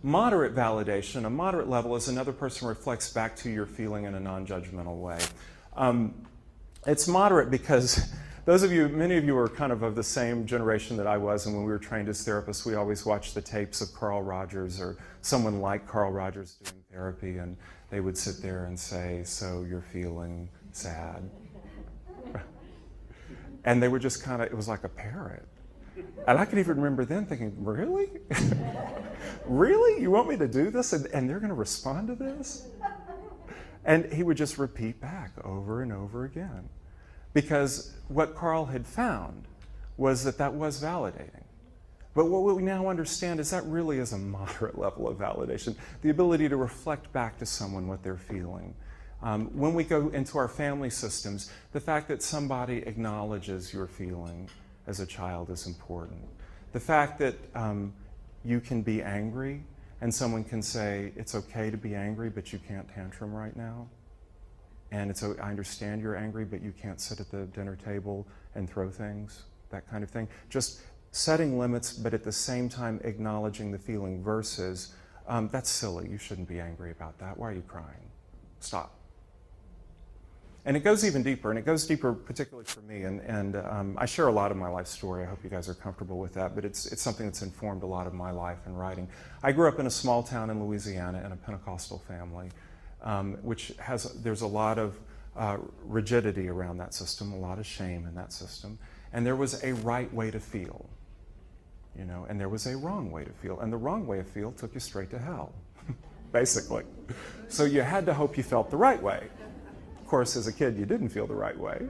Moderate validation, a moderate level, is another person reflects back to your feeling in a non-judgmental way. It's moderate because many of you are kind of the same generation that I was, and when we were trained as therapists, we always watched the tapes of Carl Rogers or someone like Carl Rogers doing therapy, and they would sit there and say, "So you're feeling sad?" And they were just kind of, it was like a parrot. And I can even remember then thinking, really? Really? You want me to do this? And they're going to respond to this? And he would just repeat back over and over again. Because what Carl had found was that was validating. But what we now understand is that really is a moderate level of validation. The ability to reflect back to someone what they're feeling. When we go into our family systems, the fact that somebody acknowledges your feeling as a child is important. The fact that you can be angry and someone can say, it's okay to be angry, but you can't tantrum right now. And I understand you're angry, but you can't sit at the dinner table and throw things, that kind of thing. Just setting limits, but at the same time acknowledging the feeling versus, that's silly, you shouldn't be angry about that. Why are you crying? Stop. And it goes even deeper, and it goes deeper particularly for me, and I share a lot of my life story. I hope you guys are comfortable with that, but it's something that's informed a lot of my life and writing. I grew up in a small town in Louisiana in a Pentecostal family, there's a lot of rigidity around that system, a lot of shame in that system, and there was a right way to feel, and there was a wrong way to feel, and the wrong way to feel took you straight to hell, basically. So you had to hope you felt the right way. Of course, as a kid, you didn't feel the right way.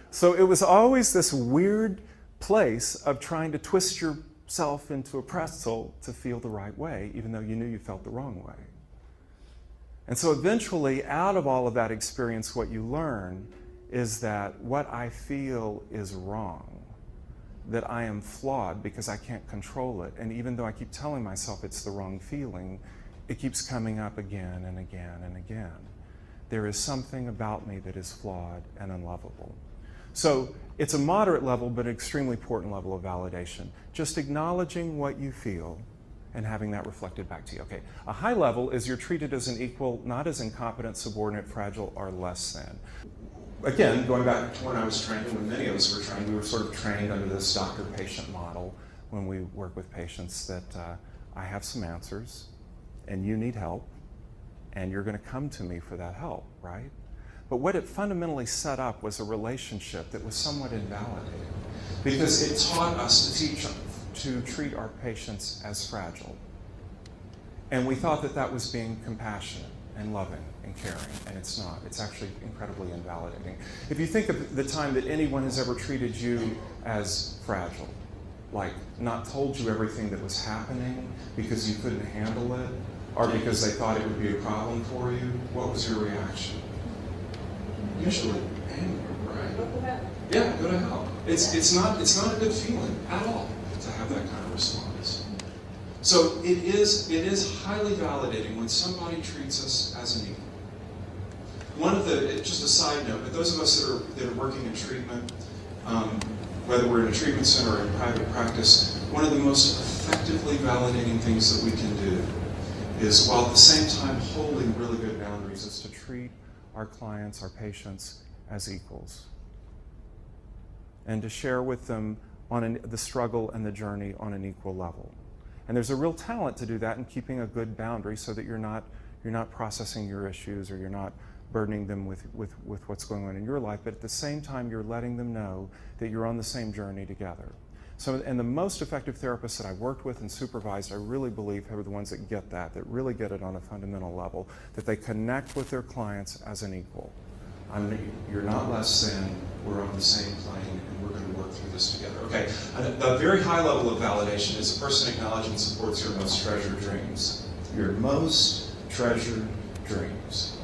So it was always this weird place of trying to twist yourself into a pretzel to feel the right way, even though you knew you felt the wrong way. And so eventually, out of all of that experience, what you learn is that what I feel is wrong, that I am flawed because I can't control it. And even though I keep telling myself it's the wrong feeling, it keeps coming up again and again and again. There is something about me that is flawed and unlovable. So it's a moderate level, but an extremely important level of validation. Just acknowledging what you feel and having that reflected back to you. Okay, a high level is you're treated as an equal, not as incompetent, subordinate, fragile, or less than. Again, going back to when I was trained, when many of us were trained, we were sort of trained under this doctor-patient model when we work with patients that I have some answers and you need help, and you're going to come to me for that help, right? But what it fundamentally set up was a relationship that was somewhat invalidating because it taught us to treat our patients as fragile. And we thought that was being compassionate and loving and caring, and it's not. It's actually incredibly invalidating. If you think of the time that anyone has ever treated you as fragile, like not told you everything that was happening because you couldn't handle it, or because they thought it would be a problem for you, what was your reaction? Usually anger, right? Yeah, go to hell. It's not a good feeling at all to have that kind of response. So it is highly validating when somebody treats us as an equal. Just a side note, but those of us that are working in treatment, whether we're in a treatment center or in private practice, one of the most effectively validating things that we can do is, while at the same time holding really good boundaries, is to treat our clients, our patients, as equals. And to share with them the struggle and the journey on an equal level. And there's a real talent to do that in keeping a good boundary so that you're not processing your issues or you're not burdening them with what's going on in your life, but at the same time you're letting them know that you're on the same journey together. So, and the most effective therapists that I've worked with and supervised, I really believe, are the ones that get that really get it on a fundamental level, that they connect with their clients as an equal. You're not less than, we're on the same plane, and we're going to work through this together. Okay, a very high level of validation is a person acknowledges and supports your most treasured dreams. Your most treasured dreams.